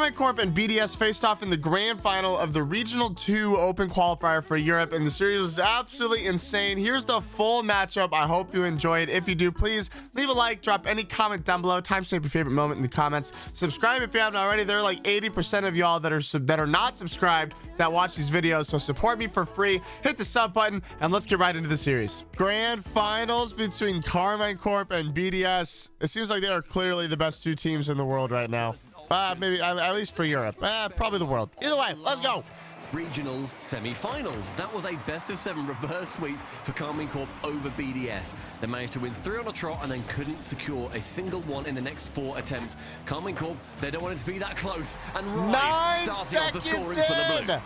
KARMINE Corp and BDS faced off in the grand final of the Regional 2 Open Qualifier for Europe, and the series was absolutely insane. Here's the full matchup. I hope you enjoyed. If you do, please leave a like, drop any comment down below, timestamp your favorite moment in the comments, subscribe if you haven't already. There are like 80% of y'all that are not subscribed that watch these videos, so support me for free. Hit the sub button, and let's get right into the series. Grand finals between KARMINE Corp and BDS. It seems like they are clearly the best two teams in the world right now. Maybe at least for Europe. Probably the world. Either way, let's go. Regionals semi-finals. That was a best-of-7 reverse sweep for KARMINE Corp over BDS. They managed to win 3 on a trot and then couldn't secure a single one in the next 4 attempts. KARMINE Corp, they don't want it to be that close. And Rise starting off the scoring for the blue.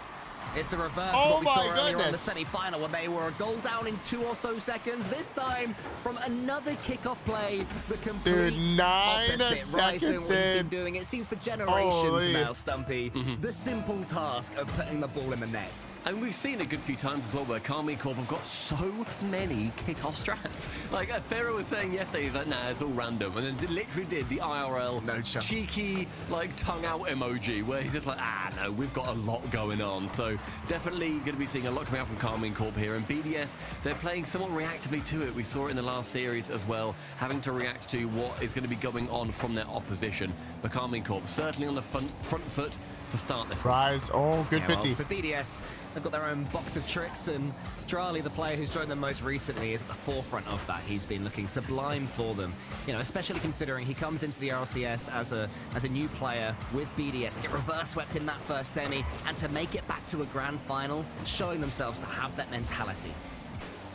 It's a reverse of what we saw earlier on the semi-final when they were a goal down in 2 or so seconds. This time from another kickoff play, the complete opposite. Rise doing what he's been doing, it seems, for generations now, Stumpy. The simple task of putting the ball in the net. And we've seen a good few times as well where KARMINE Corp have got so many kickoff strats. Like Pharaoh was saying yesterday, he's like, nah, it's all random. And then literally did the IRL cheeky, like, tongue-out emoji where he's just like, no, we've got a lot going on. So definitely going to be seeing a lot coming out from KARMINE Corp here. And BDS, they're playing somewhat reactively to it. We saw it in the last series as well, having to react to what is going to be going on from their opposition. But KARMINE Corp certainly on the front foot to start this one. Rise, good 50. Well, for BDS, they've got their own box of tricks, and Drali, the player who's joined them most recently, is at the forefront of that. He's been looking sublime for them, you know, especially considering he comes into the RLCS as a new player with BDS to get reverse swept in that first semi and to make it back to a grand final, showing themselves to have that mentality.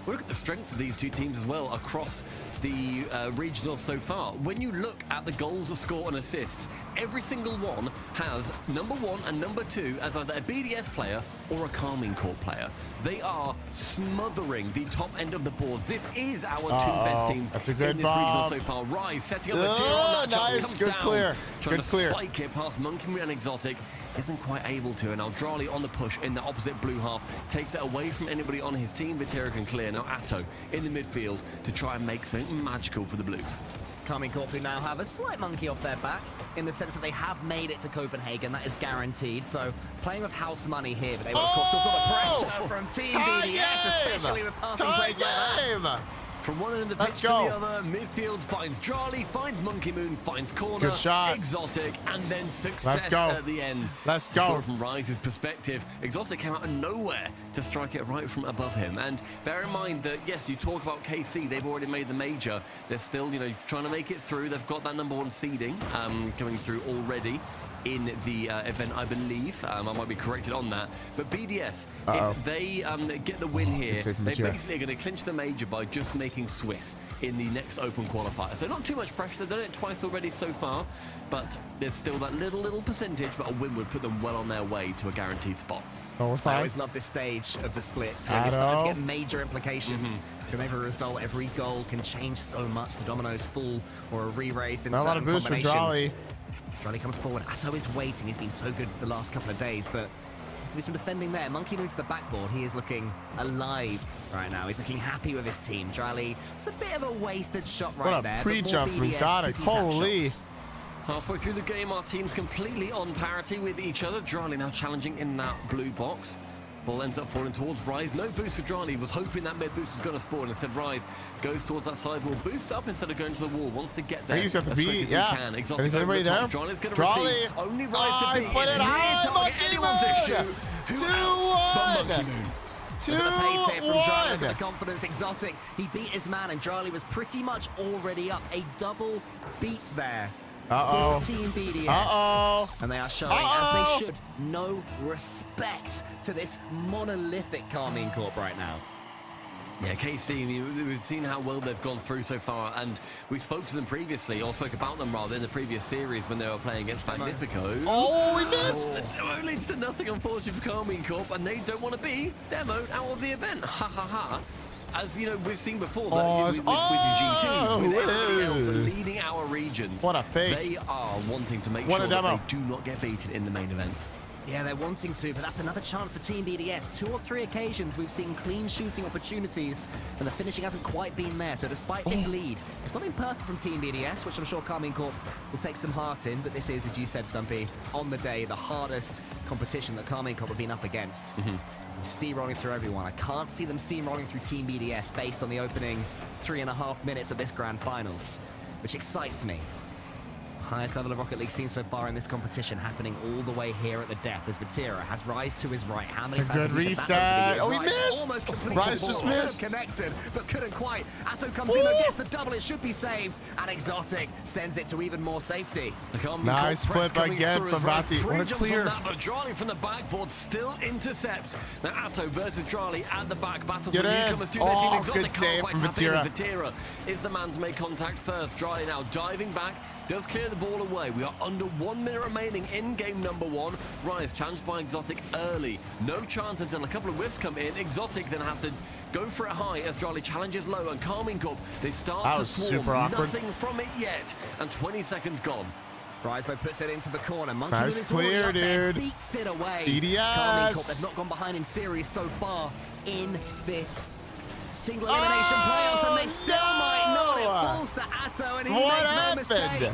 Look at the strength of these two teams as well across the regionals so far. When you look at the goals, score and assists, every single one has number 1 and number 2 as either a BDS player or a KARMINE Corp player. They are smothering the top end of the boards. This is our 2 best teams in this regional so far. Rise setting up the tier on that chance, comes down, trying to spike it past MONKEYMOON and Exotic. Isn't quite able to, and now Drali on the push in the opposite blue half takes it away from anybody on his team. VATIRA can clear. Now Atto in the midfield to try and make something magical for the Blues. KARMINE Corp, who now have a slight monkey off their back in the sense that they have made it to Copenhagen. That is guaranteed. So playing with house money here, but they will of course still feel the pressure from Team BDS, especially with passing plays like that. From one end of the pitch to the other, midfield finds Drali, finds MONKEYMOON, finds corner, good shot. Exotic, and then success at the end. Let's go. So from Rise's perspective, Exotic came out of nowhere to strike it right from above him. And bear in mind that, yes, you talk about KC, they've already made the major. They're still, you know, trying to make it through. They've got that number 1 seeding going through already in the event, I believe. I might be corrected on that. But BDS, if they get the win here, they're basically going to clinch the major by just making Swiss in the next open qualifier. So not too much pressure. They've done it twice already so far, but there's still that little percentage, but a win would put them well on their way to a guaranteed spot. We're fine. I always love this stage of the splits when you're starting to get major implications. Can make a result. Every goal can change so much. The dominoes fall or are re-raised in certain combinations. A lot of boost for Drali. Drali comes forward. Atto is waiting. He's been so good the last couple of days, but he's been defending there. MONKEYMOON to the backboard. He is looking alive right now. He's looking happy with his team. Drali, it's a bit of a wasted shot right there. What a pre-jump from Exotic. Holy. Halfway through the game, our team's completely on parity with each other. Drali now challenging in that blue box. Ball ends up falling towards Rise. No boost for Drali. Was hoping that mid boost was going to spawn. Instead, Rise goes towards that side wall. Boosts up instead of going to the wall. Wants to get there. He's got the as quick as he can. Exotic is anybody there? Drali's going to receive. Only Rise to beat. Put it on. Anyone to shoot. Who else but MONKEYMOON? Look at the pace here from Drali. Look at the confidence. Exotic. He beat his man, and Drali was pretty much already up. A double beat there. For Team BDS. And they are showing, as they should, no respect to this monolithic KARMINE Corp right now. Yeah, KC, we've seen how well they've gone through so far, and we spoke to them previously, or spoke about them rather, in the previous series when they were playing against Magnifico. We missed! It leads to nothing, unfortunately, for KARMINE Corp, and they don't want to be demoed out of the event. Ha ha ha. As you know, we've seen before that with the G2s, with everybody else leading our regions. What a fake. They are wanting to make sure that they do not get beaten in the main events. Yeah, they're wanting to, but that's another chance for Team BDS. 2 or 3 occasions we've seen clean shooting opportunities, and the finishing hasn't quite been there. So despite this lead, it's not been perfect from Team BDS, which I'm sure KARMINE Corp will take some heart in, but this is, as you said, Stumpy, on the day, the hardest competition that KARMINE Corp have been up against. Steamrolling through everyone. I can't see them steamrolling through Team BDS based on the opening 3.5 minutes of this Grand Finals, which excites me. Highest level of Rocket League seen so far in this competition, happening all the way here at the death as VATIRA has Rise to his right. How many times good have we reset. said that over the years? Oh, he missed. Almost completed Rise the just ball. missed. Connected, but couldn't quite. Atto comes in and gets the double. It should be saved. And Exotic sends it to even more safety. Nice flip again from Vati. What a clear. But Drali from the backboard still intercepts. Now Atto versus Drali at the back. Battle for Get in. newcomers to their team. Oh, Exotic good can't save quite from tap in. VATIRA. VATIRA is the man to make contact first. Drali now diving back, does clear the ball away. We are under 1 minute remaining in game number 1. Rise challenged by Exotic early. No chance until a couple of whiffs come in. Exotic then has to go for it high as Drali challenges low, and KARMINE Corp, they start to swarm. Super awkward. Nothing from it yet, and 20 seconds gone. Rise though puts it into the corner. MONKEYMOON Nice is clear, already up there, dude. beats it away. BDS. KARMINE Corp, they've not gone behind in series so far in this single elimination playoffs, and they still might not. It falls to Atto, and he makes no mistake.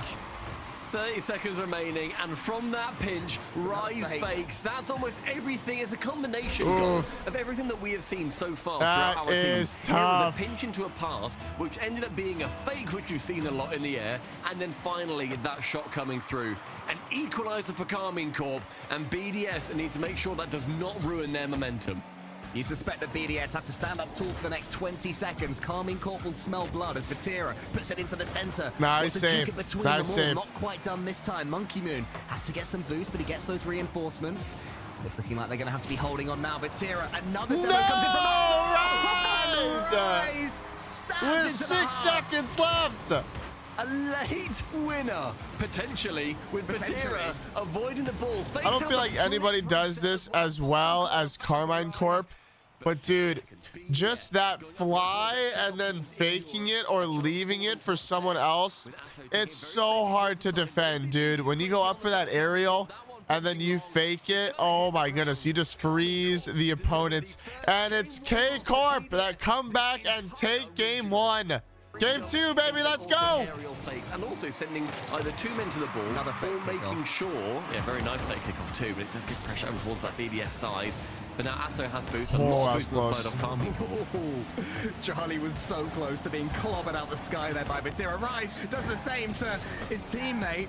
30 seconds remaining, and from that pinch, Rise fakes. That's almost everything. It's a combination goal of everything that we have seen so far throughout our team. Is It was tough. a pinch into a pass, which ended up being a fake, which we've seen a lot in the air, and then finally that shot coming through. An equalizer for KARMINE Corp, and BDS need to make sure that does not ruin their momentum. You suspect that BDS have to stand up tall for the next 20 seconds. KARMINE Corp will smell blood as VATIRA puts it into the center. Nice Wants to save. juke it between Nice them all. save. Not quite done this time. MONKEYMOON has to get some boost, but he gets those reinforcements. It's looking like they're going to have to be holding on now. VATIRA, another demo comes in from Rise! Rise stabs With into 6 the heart. seconds left. A late winner, potentially, with VATIRA avoiding the ball. I don't feel like anybody does this as well as KARMINE Corp. But dude, just that fly and then faking it or leaving it for someone else, it's so hard to defend, dude. When you go up for that aerial and then you fake it, oh my goodness, you just freeze the opponents. And it's K-CORP that come back and take game 1. Game 2, baby, let's go! Aerial fakes, and also sending either 2 men to the ball, Another fake or making sure, yeah, very nice fake kickoff too, but it does give pressure over towards that BDS side. But now Atto has boost, and a lot of boost on the side of KARMINE Corp. Charlie was so close to being clobbered out the sky there by VATIRA. Rise does the same to his teammate.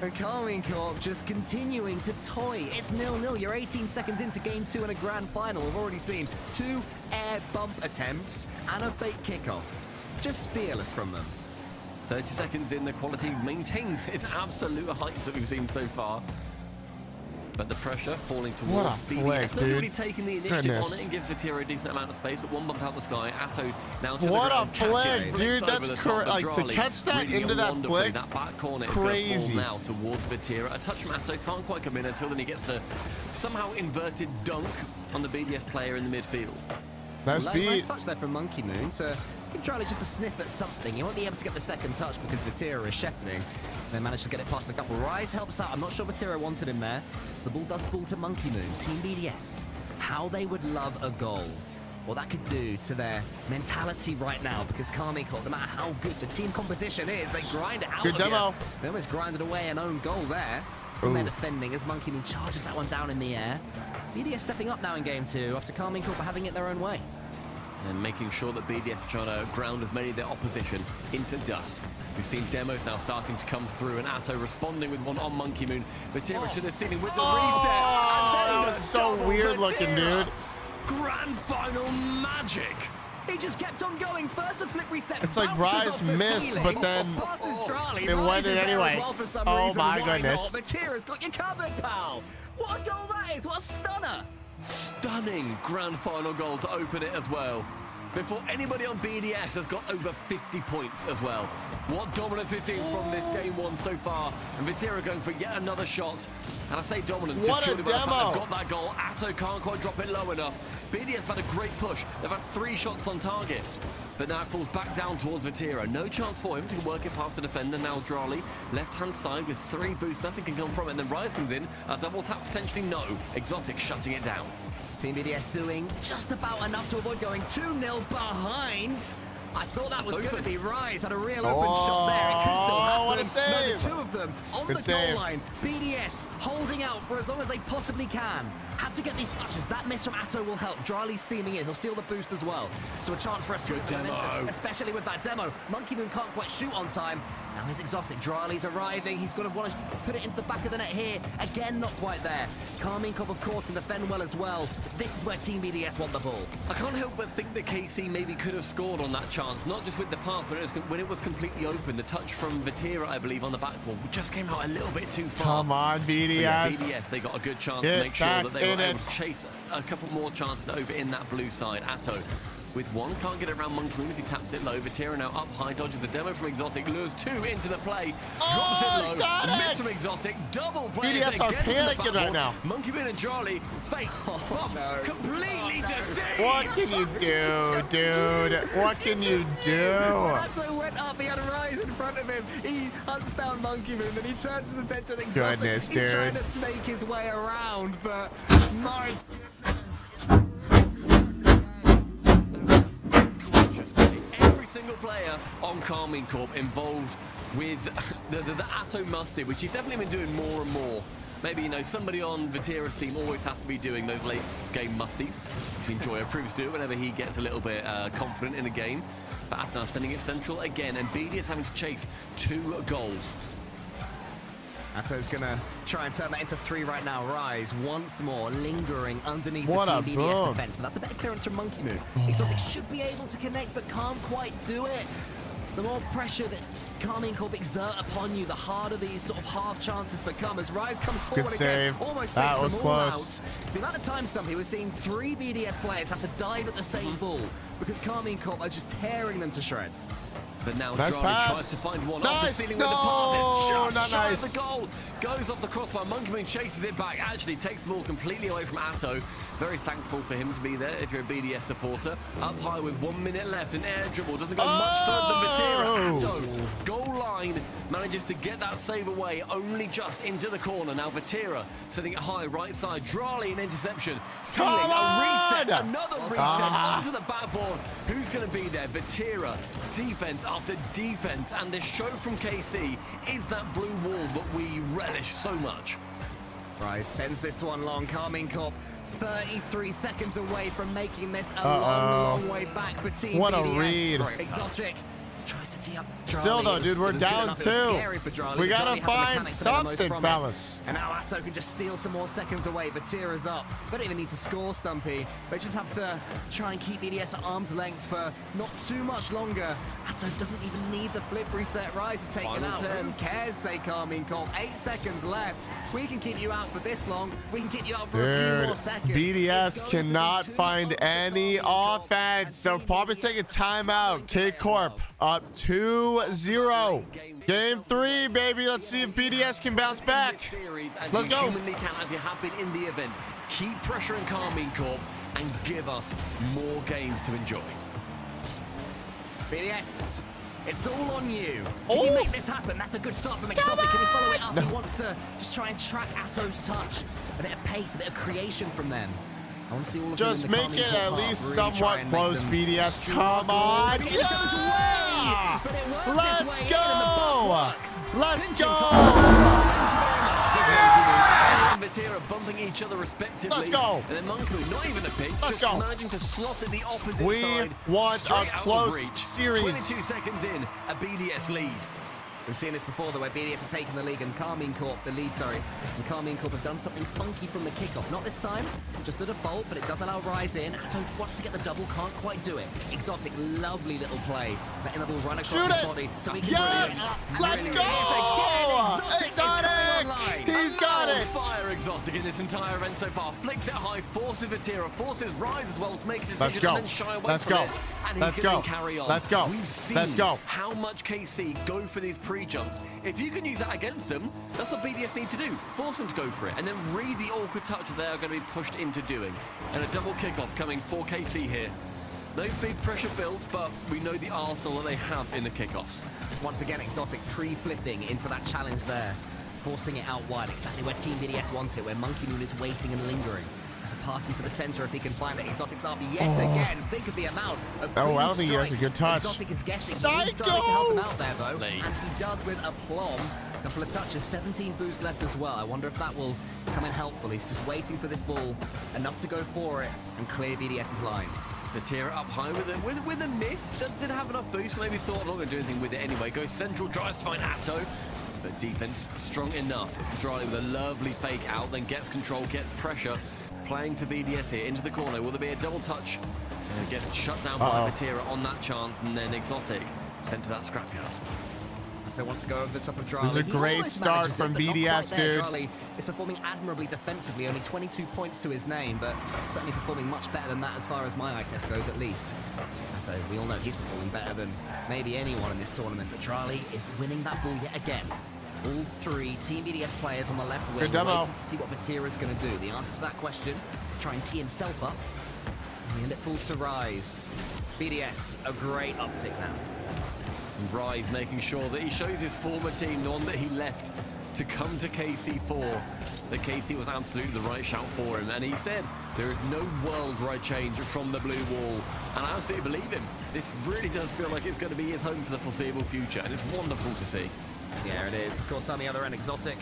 And KARMINE Corp just continuing to toy. It's 0-0. You're 18 seconds into game 2 in a grand final. We've already seen 2 air bump attempts and a fake kickoff. Just fearless from them. 30 seconds in, the quality maintains its absolute heights that we've seen so far. But the pressure falling towards BDS. Not really taking the initiative on it and gives VATIRA a decent amount of space, but one bumped out the sky. Atto now to the ground. What a flick, dude. That's correct. Like, to catch that really into that flick, that back corner is crazy. going to fall now towards VATIRA. A touch from Atto, can't quite come in until then he gets the somehow inverted dunk on the BDS player in the midfield. Nice beat. Nice touch there from MONKEYMOON to give Charlie just a sniff at something. He won't be able to get the second touch because VATIRA is shepherding. They managed to get it past a couple. Rise helps out. I'm not sure VATIRA wanted him there. So the ball does fall to MONKEYMOON. Team BDS, how they would love a goal. What that could do to their mentality right now, because KARMINE Corp, no matter how good the team composition is, they grind it out Good of demo. here. They almost grinded away an own goal there from their defending as MONKEYMOON charges that one down in the air. BDS stepping up now in game 2 after KARMINE Corp having it their own way. And making sure that BDS are trying to ground as many of their opposition into dust. We've seen demos now starting to come through, and Atto responding with one on MONKEYMOON. VATIRA to the ceiling with the reset. That was so weird looking, dude. Grand final magic. He just kept on going. First the flip reset. It's like bounces Rise off the missed, ceiling, but then passes Charlie. it went in Rise is there anyway. as well for some Oh reason. my Why goodness. not? VATIRA's got you covered, pal. What a goal that is. What a stunner. Stunning grand final goal to open it as well. Before anybody on BDS has got over 50 points as well. What dominance we've seen from this game 1 so far. And VATIRA going for yet another shot. And I say dominance. What a purely by the fact demo. they've got that goal. Atto can't quite drop it low enough. BDS have had a great push. They've had 3 shots on target. but now it falls back down towards VATIRA. No chance for him to work it past the defender. Now Drali, left-hand side with 3 boosts. Nothing can come from it. And then Rise comes in. A double tap, potentially no. Exotic shutting it down. Team BDS doing just about enough to avoid going 2-0 behind. I thought that was going to be Rise. Had a real open shot there. It could still happen. What a save. No, the 2 of them on the goal line. BDS holding out for as long as they possibly can. Have to get these touches. That miss from Atto will help. Drali steaming in. He'll steal the boost as well. So a chance for a sweet momentum, especially with that demo. MONKEYMOON can't quite shoot on time. Now his Exotic. Drali's arriving. He's going to want to put it into the back of the net here. Again, not quite there. KARMINE CORP, of course, can defend well as well. But this is where Team BDS want the ball. I can't help but think that KC maybe could have scored on that chance. Not just with the pass, but when it was completely open. The touch from VATIRA, I believe, on the backboard just came out a little bit too far. Come on, BDS. Yeah, BDS, they got a good chance to make sure that they were able to chase a couple more chances over in that blue side. Atto with 1, can't get it around MONKEYMOON as he taps it low. VATIRA now up high, dodges the demo from Exotic, lures 2 into the play, drops it low, miss from Exotic, double play. BDS are panicking right now. MONKEYMOON and Drali, fake, bumped, completely deceived. What can you do, dude? What can you do? Atto went up, he had a Rise in front of him. He hunts down MONKEYMOON, then he turns his attention to Exotic. Goodness, He's dude. trying to snake his way around, but my... Single player on KARMINE CORP involved with the Atto Musty, which he's definitely been doing more and more. Maybe, you know, somebody on VATIRA's team always has to be doing those late game musties. We've seen Joyo proves to do it whenever he gets a little bit confident in a game. But Atto now sending it central again, and BDS having to chase 2 goals. Atto's gonna try and turn that into 3 right now. Rise once more, lingering underneath What the a Team BDS boom. defense. But that's a better clearance from MONKEYMOON. Exotic should be able to connect, but can't quite do it. The more pressure that KARMINE CORP exert upon you, the harder these sort of half chances become. As Rise comes forward again, almost fakes them all out. The amount of time, Stumpy, we're seeing 3 BDS players have to dive at the same ball because KARMINE CORP are just tearing them to shreds. But now Nice Drali pass. tries to find one Nice. off the ceiling with the pass. It's just not shy nice. of the goal. Goes off the crossbar. MONKEYMOON chases it back. Actually takes the ball completely away from Atto. Very thankful for him to be there if you're a BDS supporter. Up high with 1 minute left. An air dribble. Doesn't go much further than VATIRA. Atto, goal line, manages to get that save away. Only just into the corner. Now VATIRA setting it high right side. Drali an interception. Sealing a reset. Another reset onto the backboard. Who's going to be there? VATIRA. Defense after defense. And the show from KC is that blue wall that we relish so much. Rise sends this one long. KARMINE CORP 33 seconds away from making this a long way back for Team What BDS. A read. Exotic tries to tee up Drali. Still though, dude, we're down 2. We gotta find something, fellas. And now Atto can just steal some more seconds away. VATIRA's up. They don't even need to score, Stumpy. They just have to try and keep BDS at arm's length for not too much longer. Atto doesn't even need the flip reset. Rise is taken out. Who cares, say KARMINE CORP. 8 seconds left. We can keep you out for this long. We can keep you out for a few more seconds. BDS cannot find any offense. So probably take a timeout. K-CORP up 2-0. Game 3, baby. Let's see if BDS can bounce back. Let's go. As you have been in the event, keep pressuring KARMINE CORP and give us more games to enjoy. BDS, it's all on you. Can you make this happen? That's a good start from Exotic. Can he follow it up? No. He wants to just try and track Atto's touch. A bit of pace, a bit of creation from them. I want to see all of Just them in the make it KARMINE at CORP least really somewhat close, BDS. Come on. Get each other's way. But it works Let's its way go. in and the butt works. Let's Pinch go. and and VATIRA bumping each other respectively. Let's go. And then MONKEYMOON, not even a pinch, Let's just go. managing to slot it the opposite We side. want straight a out close of reach. series. 22 seconds in, a BDS lead. We've seen this before, though, where BDS have taken the lead and KARMINE CORP, and KARMINE CORP have done something funky from the kickoff. Not this time, just the default, but it does allow Rise in. Atto wants to get the double, can't quite do it. Exotic, lovely little play, letting the ball run across his body. So he can Let's go! Exotic! He's got it! Fire Exotic in this entire event so far. Flicks it high, forces VATIRA, forces Rise as well to make a decision and then shy away from it. And he can then carry on. Let's go. We've seen how much KC go for these pre-jumps. If you can use that against them, that's what BDS need to do. Force them to go for it and then read the awkward touch that they are going to be pushed into doing. And a double kickoff coming for KC here. No big pressure built, but we know the arsenal that they have in the kickoffs. Once again, Exotic pre-flipping into that challenge there, forcing it out wide, exactly where Team BDS want it, where MONKEYMOON is waiting and lingering. As a pass into the center if he can find it. Exotic's up yet again. Think of the amount of I don't think he has a good touch. Exotic is guessing. Psycho! He's trying to help him out there, though. And he does with aplomb. A couple of touches, 17 boosts left as well. I wonder if that will come in helpful. He's just waiting for this ball, enough to go for it and clear BDS's lines. VATIRA up high with a miss. Didn't have enough boost. Maybe thought I'm not going to do anything with it anyway. Goes central, tries to find Atto. But defense strong enough. Dry with a lovely fake out, then gets control, gets pressure. Playing for BDS here into the corner. Will there be a double touch? Gets shut down by VATIRA on that chance, and then Exotic sent to that scrapyard. So wants to go over the top of Drali. This is a great start from BDS, dude. Drali is performing admirably defensively, only 22 points to his name, but certainly performing much better than that as far as my eye test goes, at least. So we all know he's performing better than maybe anyone in this tournament, but Drali is winning that ball yet again. All three Team BDS players on the left wing waiting to see what VATIRA is going to do. The answer to that question is try and tee himself up, and it falls to Rise. BDS, a great uptick now. Rise making sure that he shows his former team, the one that he left to come to KC4, that KC was absolutely the right shout for him. And he said there is no world where I change from the blue wall. And I absolutely believe him. This really does feel like it's going to be his home for the foreseeable future. And it's wonderful to see. Yeah, it is. Of course, on the other end, Exotic.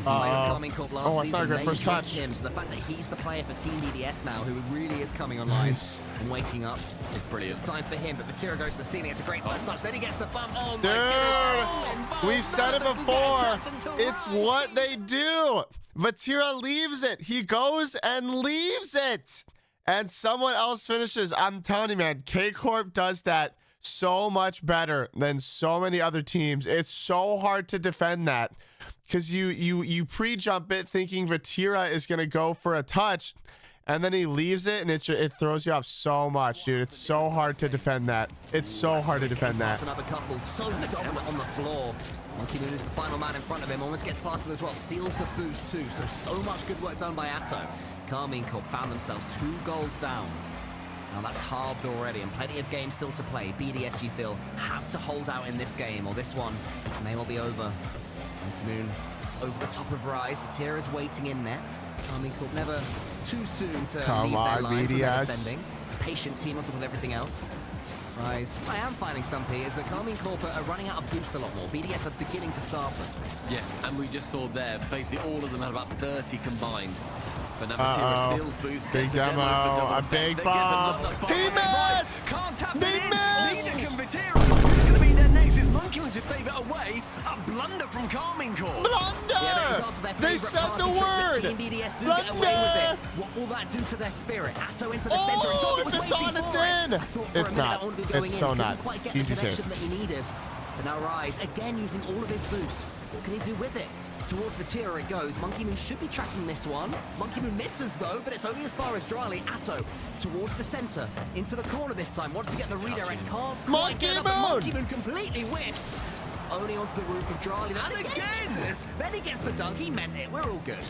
KARMINE CORP last season, not a good first touch. Him, so the fact that he's the player for Team BDS now, who really is coming online and waking up, is brilliant. Sign for him, but VATIRA goes to the ceiling. It's a great first touch. Then he gets the bump. Oh my dude, we've said it before. It's what they do. VATIRA leaves it. He goes and leaves it, and someone else finishes. I'm telling you, man, K-CORP does that so much better than so many other teams. It's so hard to defend that because you pre-jump it thinking VATIRA is going to go for a touch, and then he leaves it, and it throws you off so much, dude. It's so hard to defend that. It's so hard to defend that. Another couple, so dominant on the floor. MONKEYMOON is the final man in front of him, almost gets past him as well, steals the boost too. So much good work done by Atto. KARMINE CORP found themselves 2 goals down. Now that's halved already, and plenty of games still to play. BDS, you feel, have to hold out in this game, or this one may well be over. MONKEYMOON, it's over the top of Rise. VATIRA's waiting in there. KARMINE CORP never too soon to leave their lines when they're defending. Patient team on top of everything else. Rise, I am finding, Stumpy, is that KARMINE CORP are running out of boost a lot more. BDS are beginning to starve them. Yeah, and we just saw there, basically all of them had about 30 combined. But now VATIRA steals boost, big demo, a big bomb. He missed! Can't tap they it missed! Neither can VATIRA. Who's going to be there next? Is MONKEYMOON to save it away? A blunder from KARMINE CORP. Blunder! Yeah, they said the word! Team BDS do blunder! Get away with it. What will that do to their spirit? Atto into the center. If it's on, it's in! It's not. It's so not. Quite get the connection that he needed. But now Rise, again using all of his boost. What can he do with it? Towards VATIRA it goes. MONKEYMOON should be tracking this one. MONKEYMOON misses though, but it's only as far as Drali. Atto towards the center, into the corner this time. Wants to get the redirect. Can't quite get up, but MONKEYMOON completely whiffs. Only onto the roof of Drali. And again! Then he gets the dunk. He meant it. We're all good.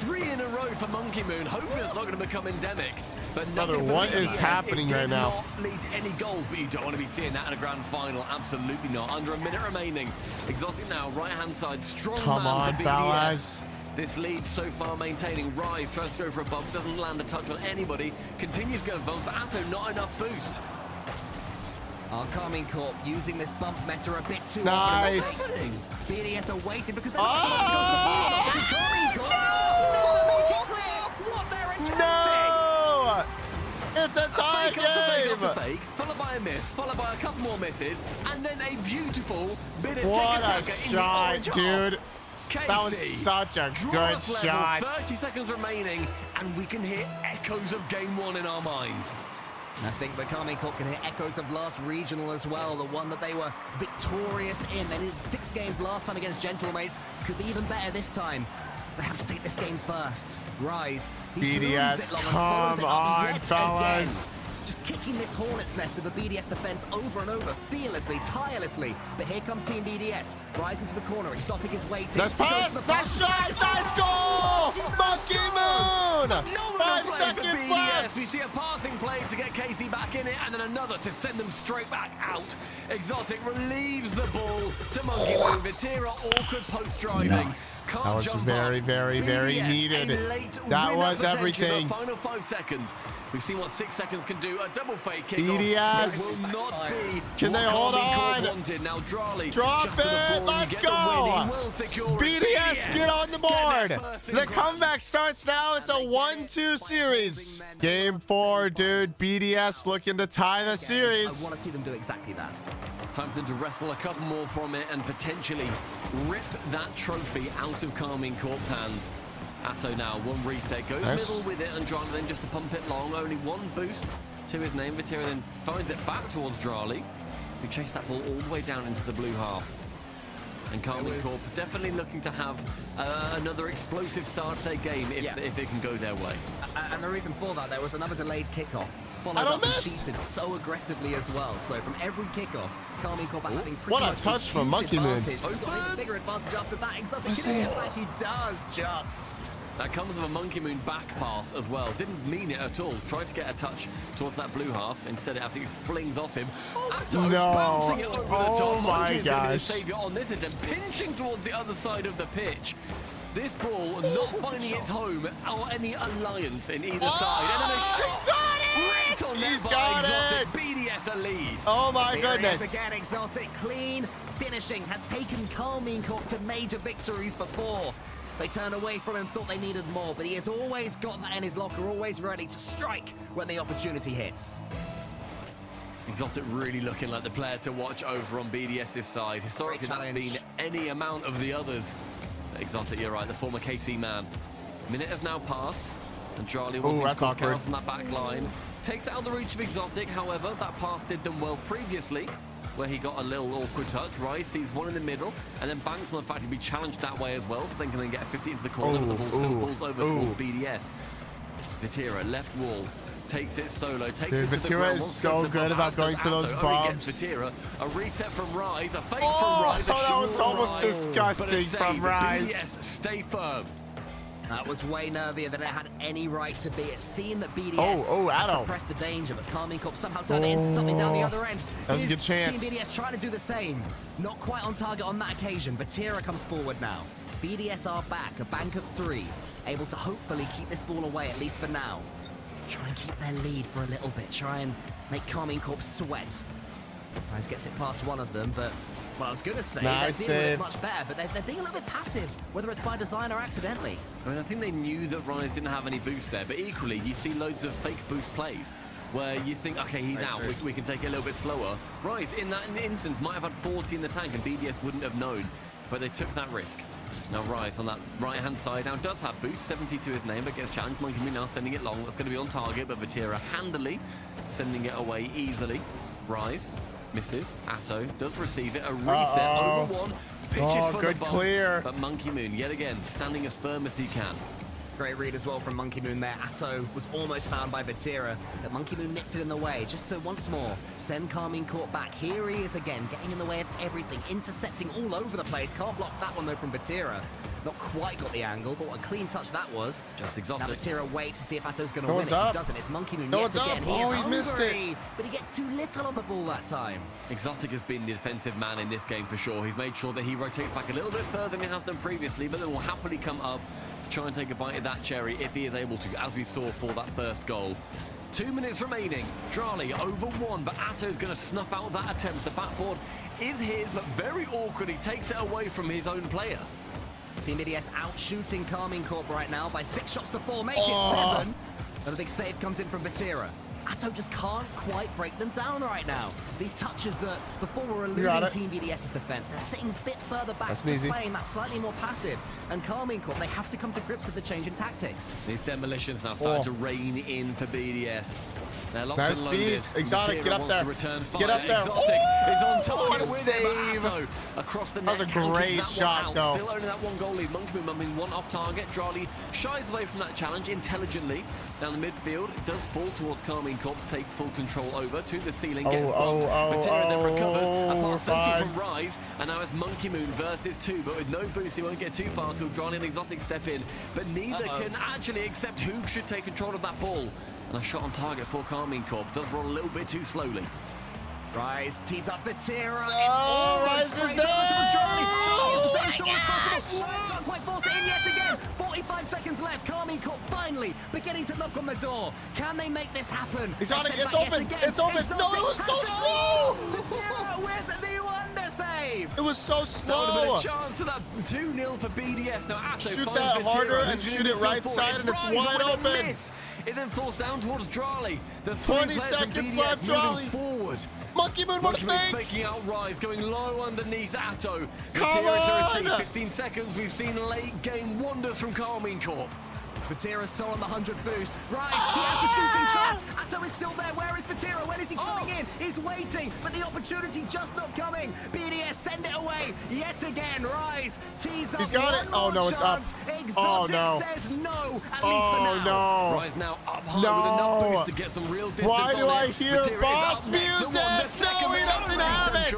3 in a row for MONKEYMOON. Hopefully it's not going to become endemic. But brother, what is happening right now? Not lead to any goals, but you don't want to be seeing that in a grand final. Absolutely not. Under a minute remaining. Exotic now, right-hand side, strong man for BDS. Fellas. This lead so far maintaining. Rise tries to go for a bump, doesn't land a touch on anybody. Continues going bump for Atto, not enough boost. KARMINE CORP using this bump meta a bit too nice. often. BDS are waiting because they're not supposed to go for the ball. But it's KARMINE CORP. No! Make it clear what they're attempting. No! It's a tie game! After fake, followed by a miss, followed by a couple more misses, and then a beautiful bit of what a shot, dude. KC, that was such a good shot. 30 seconds remaining, and we can hear echoes of game 1 in our minds. I think the KARMINE CORP can hear echoes of last regional as well, the one that they were victorious in. They did 6 games last time against Gentlemates. Could be even better this time. They have to take this game first. Rise. BDS, come on, fellas. Just kicking this hornet's nest of the BDS defense over and over, fearlessly, tirelessly. But here come Team BDS. Rise into the corner. Exotic is waiting. Nice pass, nice shot, nice goal! MONKEYMOON! 5 seconds left. We see a passing play to get KC back in it, and then another to send them straight back out. Exotic relieves the ball to MONKEYMOON. VATIRA awkward post driving. Can't that was jump very, up. very, very BDS, needed. That was everything. The final 5 seconds. We've seen what 6 seconds can do. A double fake kick. BDS. Will not be. Can they hold on? Now Drali. Drop it. Let's go. BDS, get on the board. The comeback starts now. It's a 1-2 series. Game 4, dude. BDS looking to tie the series. I want to see them do exactly that. Time for them to wrestle a couple more from it and potentially rip that trophy out of KARMINE Corp's hands. Atto now, one reset, goes middle with it, and Drali then just to pump it long. Only one boost to his name. VATIRA then finds it back towards Drali, who chased that ball all the way down into the blue half. And KARMINE Corp definitely looking to have another explosive start to their game if it can go their way. And the reason for that, there was another delayed kickoff. Followed up and cheated so aggressively as well. So from every kickoff, KARMINE Corp are having pretty much touch from MONKEYMOON. Got an even bigger advantage after that. Exotic can get back. He does just. That comes with a MONKEYMOON back pass as well. Didn't mean it at all. Tried to get a touch towards that blue half. Instead, it absolutely flings off him. Atto bouncing it over the top. Oh my gosh. Going to be the savior on this attempt, pinching towards the other side of the pitch. This ball not finding its home or any alliance in either side. And then a shot right on net by Exotic. BDS a lead. Oh my goodness. Again, Exotic clean finishing has taken KARMINE Corp to major victories before. They turned away from him, thought they needed more, but he has always got that in his locker, always ready to strike when the opportunity hits. Exotic really looking like the player to watch over on BDS's side. Historically, that's been any amount of the others. Exotic, you're right, the former KC man. Minute has now passed, and Drali wanting to cause chaos on that back line. Takes it out of the reach of Exotic, however, that pass did them well previously, where he got a little awkward touch. Rise sees one in the middle, and then banks on the fact he'd be challenged that way as well, so then can then get a 50 into the corner, but the ball still falls over towards BDS. VATIRA, left wall, takes it solo, takes it to the ground. VATIRA is so good about going for those bombs. VATIRA, a reset from Rise, a fake from Rise. That was almost disgusting from Rise. BDS, stay firm. That was way nervier than it had any right to be. It's seen that BDS has suppressed the danger, but KARMINE Corp somehow turned it into something down the other end. That was a good chance. Team BDS trying to do the same. Not quite on target on that occasion. VATIRA comes forward now. BDS are back, a bank of 3, able to hopefully keep this ball away, at least for now. Try and keep their lead for a little bit. Try and make KARMINE Corp sweat. Rise gets it past one of them, but well, I was going to say they're dealing with it much better, but they're being a little bit passive, whether it's by design or accidentally. I mean, I think they knew that Rise didn't have any boost there, but equally, you see loads of fake boost plays where you think, okay, he's out, we can take it a little bit slower. Rise, in that instance, might have had 40 in the tank, and BDS wouldn't have known, but they took that risk. Now Rise on that right-hand side now does have boost, 70 to his name, but gets challenged. MONKEYMOON now sending it long. That's going to be on target, but VATIRA handily sending it away easily. Rise misses. Atto does receive it. A reset over one. Pitches for the ball. Clear. But MONKEYMOON yet again standing as firm as he can. Great read as well from MONKEYMOON there. Atto was almost found by VATIRA, but MONKEYMOON nipped it in the way just to once more send KARMINE Corp back. Here he is again, getting in the way of everything, intercepting all over the place. Can't block that one though from VATIRA. Not quite got the angle, but what a clean touch that was. Just Exotic. Now VATIRA wait to see if Atto's going to win it. He doesn't. It's MONKEYMOON yet again. He is hungry, missed it. But he gets too little on the ball that time. Exotic has been the defensive man in this game for sure. He's made sure that he rotates back a little bit further than he has done previously, but then will happily come up to try and take a bite of that cherry if he is able to, as we saw for that first goal. 2 minutes remaining. Drali over 1, but Atto's going to snuff out that attempt. The backboard is his, but very awkward. He takes it away from his own player. Team BDS out shooting KARMINE Corp right now by 6 shots to 4, make it 7. And the big save comes in from VATIRA. Atto just can't quite break them down right now. These touches that before were eluding Team BDS's defense, they're sitting a bit further back, just playing that slightly more passive. And KARMINE Corp, they have to come to grips with the change in tactics. These demolitions now starting to rain in for BDS. They're locked nice and loaded. Exotic, get up there. Get up there. Exotic is on target. What a save. Atto across the net. That was a great shot, though. Still owning that 1 goal lead. MONKEYMOON mumming 1 off target. Drali shies away from that challenge intelligently. Down the midfield, it does fall towards KARMINE Corp to take full control over to the ceiling. Gets blocked. VATIRA then recovers. A pass sent from Rise, and now it's MONKEYMOON versus 2, but with no boost, he won't get too far till Drali and Exotic step in. But neither can actually accept who should take control of that ball. And a shot on target for KARMINE CORP. Does roll a little bit too slowly. Rise, tees up VATIRA. Oh, Rise is there! Not quite force it in yet again. 45 seconds left. KARMINE CORP finally beginning to knock on the door. Can they make this happen? It's open. It's open. No, it was so slow. VATIRA with the wonder save. It was so slow. That would have been a chance for that 2-0 for BDS. Now Atto shoot finds that VATIRA, harder and shoot it right forward. side, and it's wide open. Miss. It then falls down towards Drali. The 20 seconds left, Drali. Forward. MONKEYMOON, what a fake! Faking out Rise, going low underneath Atto. Come VATIRA to receive. on! 15 seconds. We've seen late game wonders from KARMINE CORP. VATIRA's still on the 100 boost. Rise, he has the shooting chance. Atto is still there. Where is VATIRA? When is he coming in? He's waiting, but the opportunity just not coming. BDS send it away yet again. Rise, tees up. He's got it. Oh no, it's up. Exotic says no, at least for now. No. Rise now up high with enough boost to get some real distance. Why do I hear VATIRA boss is up next. music? No, he doesn't have it.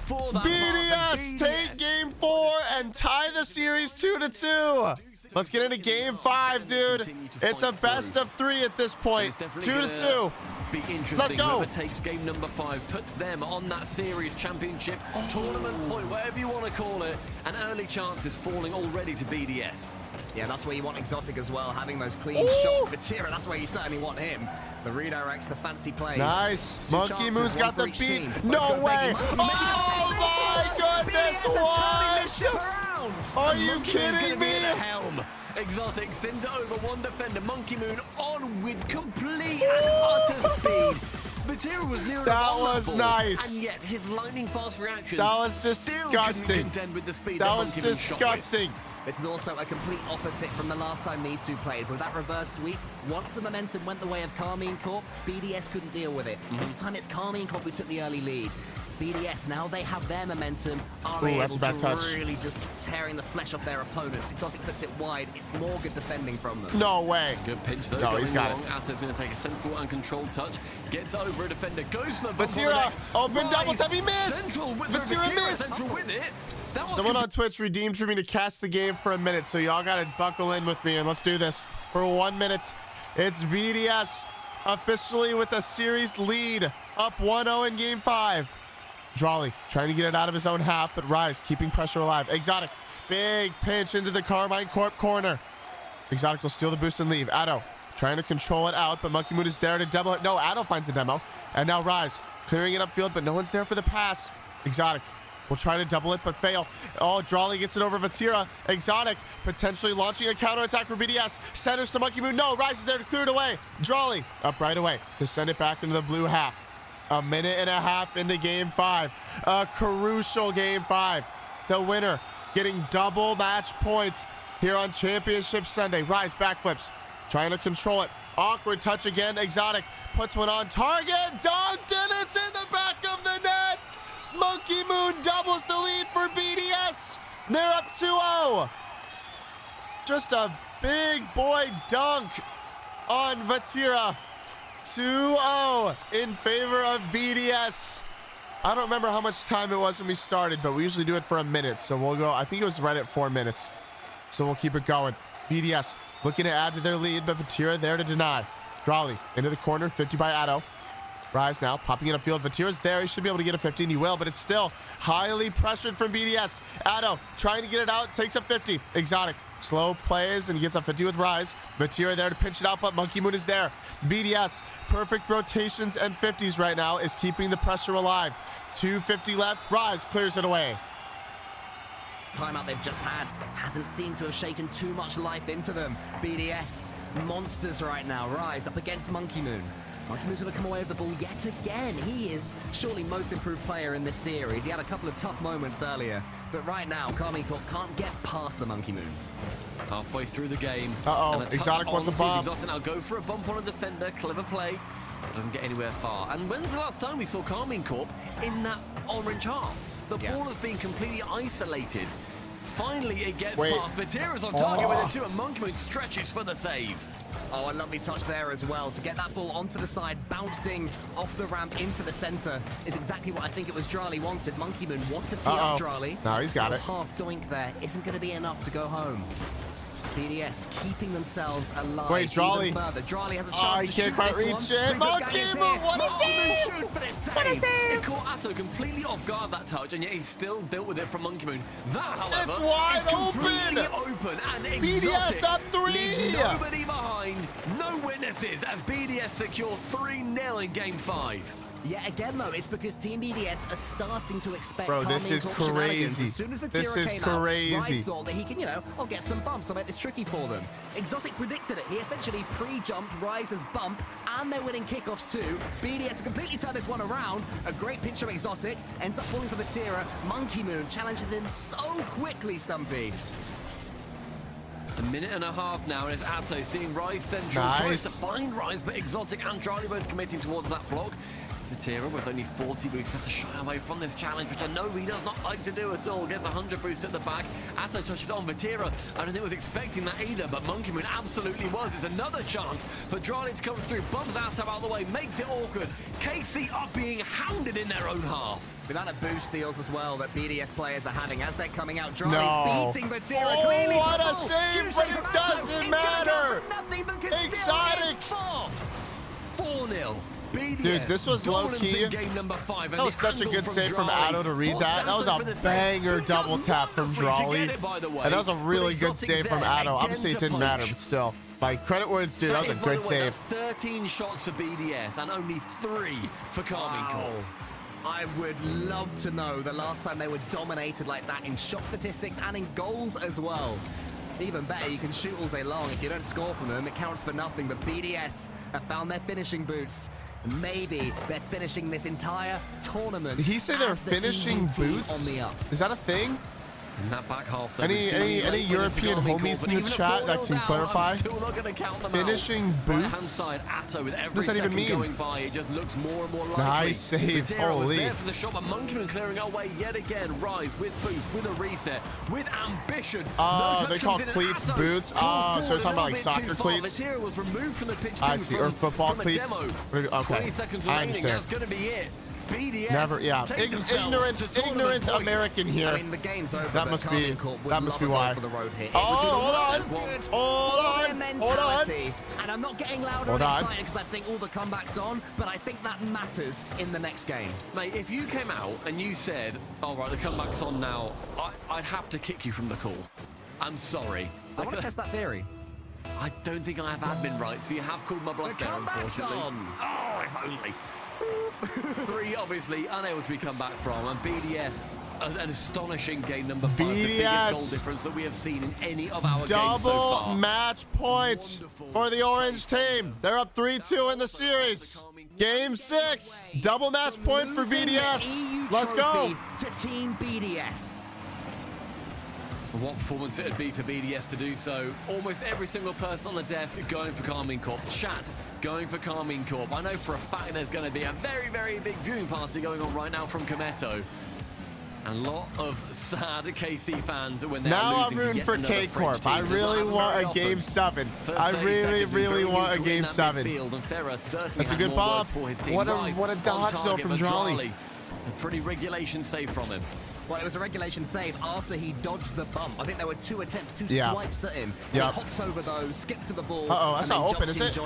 BDS take game 4 and tie the series 2-2. Let's get into game 5, dude. It's a best of 3 at this point. 2-2. Be interesting. Let's go. Whoever takes game number 5 puts them on that series championship tournament point, whatever you want to call it. And early chances falling already to BDS. Yeah, that's where you want Exotic as well, having those clean shots. VATIRA, that's where you certainly want him. The redirects, the fancy plays. Nice. MONKEYMOON's got the beat. No way. Oh my goodness. What? Are you kidding me? Helm. Exotic sends it over one defender. MONKEYMOON on with complete and utter speed. VATIRA was near that was nice. And yet his lightning fast reactions that was disgusting. Still couldn't contend with the speed that was disgusting. This is also a complete opposite from the last time these two played. With that reverse sweep, once the momentum went the way of KARMINE CORP, BDS couldn't deal with it. This time it's KARMINE CORP who took the early lead. BDS, now they have their momentum, are able to really just tearing the flesh off their opponents. Exotic puts it wide. It's more good defending from them. No way. Good pinch though. No, he's got it. Atto's going to take a sensible and controlled touch. Gets over a defender. Goes for the bump VATIRA, open doubles. Have he missed? Central, VATIRA missed. Central with it. Someone on Twitch redeemed for me to cast the game for a minute, so y'all got to buckle in with me and let's do this for 1 minute. It's BDS officially with a series lead, up 1-0 in game 5. Drali trying to get it out of his own half, but Rise keeping pressure alive. Exotic, big pinch into the KARMINE CORP corner. Exotic will steal the boost and leave. Atto trying to control it out, but MONKEYMOON is there to demo it. No, Atto finds the demo. And now Rise clearing it upfield, but no one's there for the pass. Exotic will try to double it, but fail. Oh, Drali gets it over VATIRA. Exotic potentially launching a counterattack for BDS. Centers to MONKEYMOON. No, Rise is there to clear it away. Drali up right away to send it back into the blue half. A minute and a half into game 5. A crucial game 5. The winner getting double match points here on Championship Sunday. Rise backflips, trying to control it. Awkward touch again. Exotic puts one on target. Dunked, and it's in the back of the net. MONKEYMOON doubles the lead for BDS. They're up 2-0. Just a big boy dunk on VATIRA. 2-0 in favor of BDS. I don't remember how much time it was when we started, but we usually do it for a minute. So we'll go, I think it was right at 4 minutes. So we'll keep it going. BDS looking to add to their lead, but VATIRA there to deny. Drali into the corner, 50 by Atto. Rise now, popping it upfield. VATIRA's there. He should be able to get a 50, and he will, but it's still highly pressured from BDS. Atto trying to get it out, takes a 50. Exotic slow plays and gets a 50 with Rise. VATIRA there to pinch it out, but MONKEYMOON is there. BDS, perfect rotations and 50s right now, is keeping the pressure alive. 2:50 left. Rise clears it away. Timeout they've just had hasn't seemed to have shaken too much life into them. BDS, monsters right now. Rise up against MONKEYMOON. MONKEYMOON's going to come away with the ball yet again. He is surely most improved player in this series. He had a couple of tough moments earlier, but right now, KARMINE CORP can't get past the MONKEYMOON. Halfway through the game. Exotic wants a bomb. Exotic now go for a bump on a defender. Clever play. Doesn't get anywhere far. And when's the last time we saw KARMINE CORP in that orange half? The ball has been completely isolated. Finally, it gets past. VATIRA's on target with it too, and MONKEYMOON stretches for the save. Oh, a lovely touch there as well. To get that ball onto the side, bouncing off the ramp into the center is exactly what I think it was Drali wanted. MONKEYMOON wants to tee up Drali. No, he's got it. Half doink there isn't going to be enough to go home. BDS keeping themselves alive. Wait, Drawley. Drawley has a chance I to can't shoot quite this reach one. it. MONKEYMOON, what a save! Shoots, but it's What a saved. save! It caught Atto completely off guard, that touch, and yet he still dealt with it from MONKEYMOON. That, however, It's wide is completely open. open and BDS exotic. up 3. Leaves nobody behind, no witnesses as BDS secure 3-0 in Game 5. Yeah, again though, it's because Team BDS are starting to expect Bro, this is KARMINE CORP shenanigans. crazy. As soon as This VATIRA is came crazy. out, Rise thought that he can, get some bumps. I'll make this tricky for them. Exotic predicted it. He essentially pre-jumped Rise's bump, and they're winning kickoffs too. BDS have completely turned this one around. A great pinch from Exotic, ends up falling for VATIRA. MONKEYMOON challenges him so quickly, Stumpy. It's a minute and a half now, and it's Atto seeing Rise central. Nice. Tries to find Rise, but Exotic and Charlie both committing towards that block. VATIRA with only 40 boosts has to shy away from this challenge, which I know he does not like to do at all. Gets 100 boosts at the back. Atto touches on VATIRA. I don't think he was expecting that either, but MONKEYMOON absolutely was. It's another chance for Drali to come through. Bumps Atto out of the way, makes it awkward. KC are being hounded in their own half. The amount of boost steals as well that BDS players are having as they're coming out. Drali No. beating VATIRA Oh, clearly. what to a full. save, Huge but save it from Atto. doesn't It's gonna matter. go for nothing because still Exotic. it's 4-0. BDS Dude, this was low-key. in game number 5. That was such a good save from Atto to read that. That was a banger double tap from Drawley. And that was a really good save from Atto. Obviously, it didn't matter, but still. Like, credit where it's due. That was a great save. That's 13 shots for BDS and only 3 for KARMINE CORP. I would love to know the last time they were dominated like that in shot statistics and in goals as well. Even better, you can shoot all day long. If you don't score from them, it counts for nothing. But BDS have found their finishing boots. Maybe they're finishing this entire tournament. Did he say they're as the finishing EU team boots? on the up. Is that a thing? In that back half, though, Any European homies in the chat that can clarify? I'm still not going to count them Finishing out. boots? Right-hand side, Atto with every What does that even second mean? going by, it just looks more and more likely. Nice save, VATIRA was holy. there for the shot, but MONKEYMOON clearing away yet again. Rise with boost, with a reset, with ambition. Oh, no they call cleats boots? Oh, so they're talking about like soccer cleats? VATIRA was removed from the pitch I too see, from, or football from cleats? a demo. Okay, 20 seconds I remaining, understand. that's going to be it. BDS Never, yeah. take themselves to tournament Ignorant points. American here. I mean, the game's over. That but must be- KARMINE CORP would that must love be a goal why. for the road here. Oh, It would do hold the on. most good Hold for on. their Hold on. mentality. And I'm not getting louder Hold and on. excited because I think all the comebacks on, but I think that matters in the next game. Mate, if you came out and you said, all right, the comeback's on now, I'd have to kick you from the call. I'm sorry. I want to test that theory. I don't think I have admin rights, so you have called my bluff The there, comeback's unfortunately. on. Oh, if only. 3 obviously unable to be come back from, and BDS an astonishing game number 5, the biggest goal difference that we have seen in any of our games so far. Double match point for the orange team. They're up 3-2 in the series. Game 6, double match point for Losing the EU BDS. Let's go. trophy to Team BDS. What performance it would be for BDS to do so. Almost every single person on the desk going for KARMINE CORP. Chat going for KARMINE CORP. I know for a fact there's going to be a very, very big viewing party going on right now from Kometo. And a lot of sad KC fans when they're Now losing I'm rooting for K-CORP. I really want a Game 7. I really want a Game 7. That's a good bomb. What a dodge though from Drawley. A pretty regulation save from him. Well, it was a regulation save after he dodged the bump. I think there were 2 attempts, 2 swipes at him. He hopped over those, skipped to the ball. Uh-oh, that's not open, is it? It's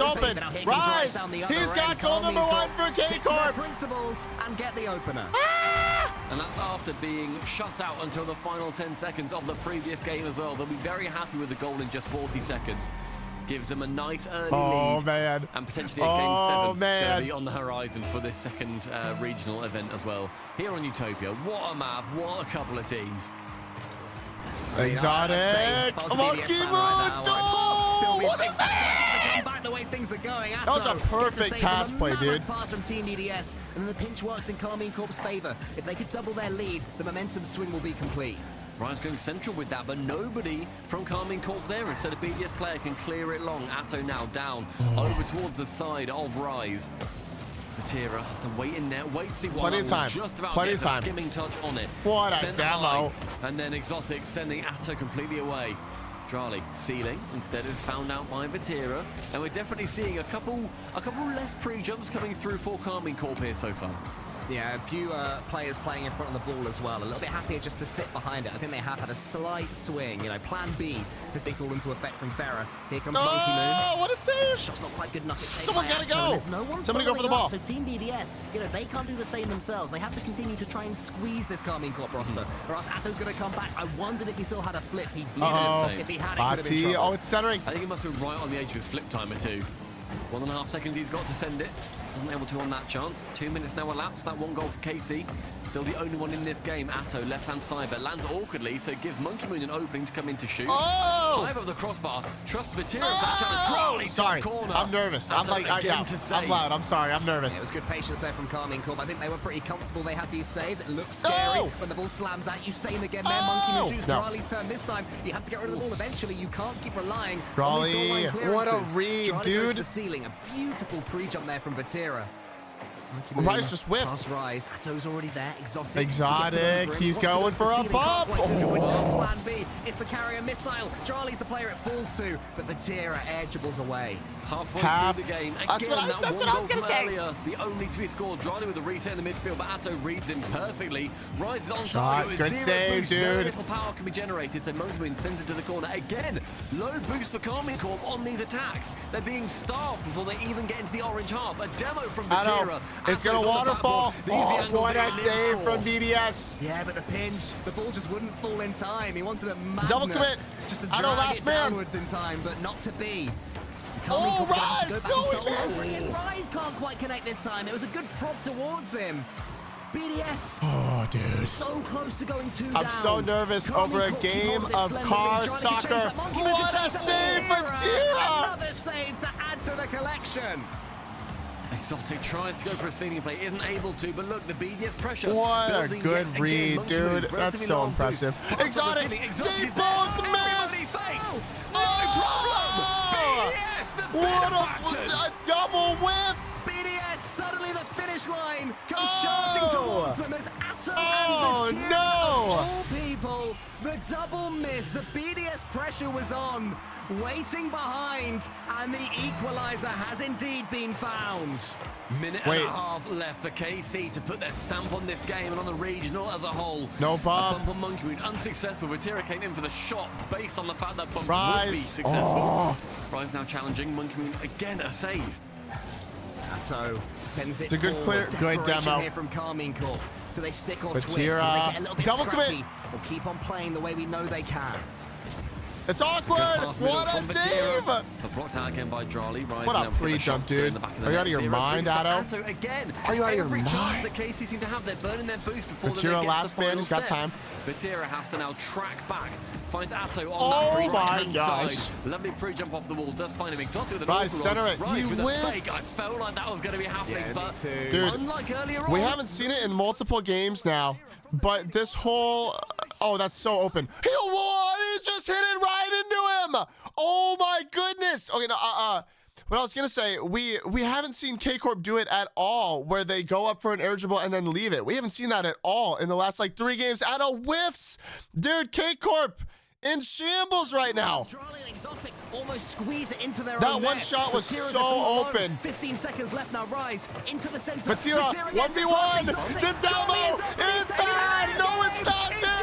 open. Rise! He's got goal number 1 for K-CORP. Principles and get the opener. And that's after being shut out until the final 10 seconds of the previous game as well. They'll be very happy with the goal in just 40 seconds. Gives them a nice early lead. Man. And potentially a Game 7 man. going to be on the horizon for this second regional event as well. Here on Utopia, what a map, what a couple of teams. Exotic. MONKEYMOON. What is that? Back the way things are going. That was a perfect pass play, dude. Pass from Team BDS, and then the pinch works in KARMINE CORP's favor. If they could double their lead, the momentum swing will be complete. Rise going central with that, but nobody from KARMINE CORP there. Instead, a BDS player can clear it long. Atto now down over towards the side of Rise. VATIRA has to wait in there, wait to see what just about gets a skimming touch on it. What a Sent demo. high, and then Exotic sending Atto completely away. Drali ceiling instead is found out by VATIRA, and we're definitely seeing a couple less pre-jumps coming through for KARMINE CORP here so far. Yeah, a few players playing in front of the ball as well. A little bit happier just to sit behind it. I think they have had a slight swing. You know, Plan B has been called into effect from Farah. Here comes MONKEYMOON. Oh, what a save! Shot's not quite good enough. Someone's got to go. There's no one Somebody go for the ball. So Team BDS, you know, they can't do the same themselves. They have to continue to try and squeeze this KARMINE CORP roster, or else Atto's going to come back. I wondered if he still had a flip. He didn't. If he had, it could have been trouble. Oh, it's centering. I think it must have been right on the edge of his flip timer too. 1.5 seconds he's got to send it. Wasn't able to on that chance. 2 minutes now elapsed. That one goal for KC. Still the only one in this game. Atto, left-hand side, but lands awkwardly, so it gives MONKEYMOON an opening to come in to shoot. Oh! High above the crossbar. Trusts VATIRA that challenge. Sorry, corner. I'm nervous. I'm like, I'm loud. I'm sorry. I'm nervous. It was good patience there from KARMINE CORP. I think they were pretty comfortable. They had these saves. It looks scary when the ball slams at you. Same again there. MONKEYMOON shoots. Drali's turn this time. You have to get rid of the ball eventually. You can't keep relying on these goal line clearances. What a read, Drali dude. goes to the ceiling. A beautiful pre-jump there from VATIRA. Rise just whipped. Past Rise. Atto's already there. Exotic. He's going for a bump. Plan B. It's the carrier missile. Drali's the player it falls to, but VATIRA air dribbles away. Halfway through the game. Again, That's what I was going to say. Earlier, the only to be scored. Drali with a reset in the midfield, but Atto reads him perfectly. Rises on target with good save, boost. dude. Very little power can be generated, so MONKEYMOON sends it to the corner. Again, low boost for KARMINE CORP on these attacks. They're being starved before they even get into the orange half. A demo from VATIRA. It's going to waterfall. Oh, what a save from BDS. Yeah, but the pinch, the ball just wouldn't fall in time. He wanted a magnet. Double commit. Just to drag it downwards in time, but not to be. Oh, Rise! No, he missed! Rise can't quite connect this time. It was a good prop towards him. BDS. Oh, dude. So close to going 2 down. I'm so nervous over a game of car soccer. What a save for Tira! Another save to add to the collection. Exotic tries to go for a ceiling play, isn't able to, but look, the BDS pressure. What a good read, dude. That's so impressive. Exotic, they both missed! What a double whiff! BDS, suddenly the finish line comes charging towards them as Atto and VATIRA. No! All people, the double miss, the BDS pressure was on, waiting behind, and the equalizer has indeed been found. Minute and a half left for KC to put their stamp on this game and on the regional as a whole. No bump. A bump on MONKEYMOON, unsuccessful. VATIRA came in for the shot based on the fact that bump Rise. would be successful. Rise now challenging. MONKEYMOON again a save. Atto sends it it's a good forward. good demo here from KARMINE CORP. Do they stick or twist? VATIRA. Do they get a little bit Double scrappy? commit. Or keep on playing the way we know they can? It's awkward! What a save! Blocked out again by Drali. What a free jump, dude. Are you out of your mind, Atto? Again. Are you out of your mind? Every chance that KC seem to have, they're burning their boost before they get to the last man, he's got time. VATIRA has to now track back. Finds Atto on that right-hand side. Lovely pre-jump off the wall. Does find him. Exotic with an Rise, center it. Rise with whiffed. a fake. I felt like that was going to be happening, but dude, unlike earlier on. We haven't seen it in multiple games now, but this whole... Oh, that's so open. He just hit it right into him. Oh my goodness. Okay, no, what I was gonna say, we haven't seen K-CORP do it at all, where they go up for an air dribble and then leave it. We haven't seen that at all in the last like 3 games. Atto whiffs, dude. K-CORP in shambles right now. Almost squeeze it into their that own one net. shot was VATIRA's so open. 15 seconds left now. Rise into the center. VATIRA 1v1. The demo inside. No, it's not there.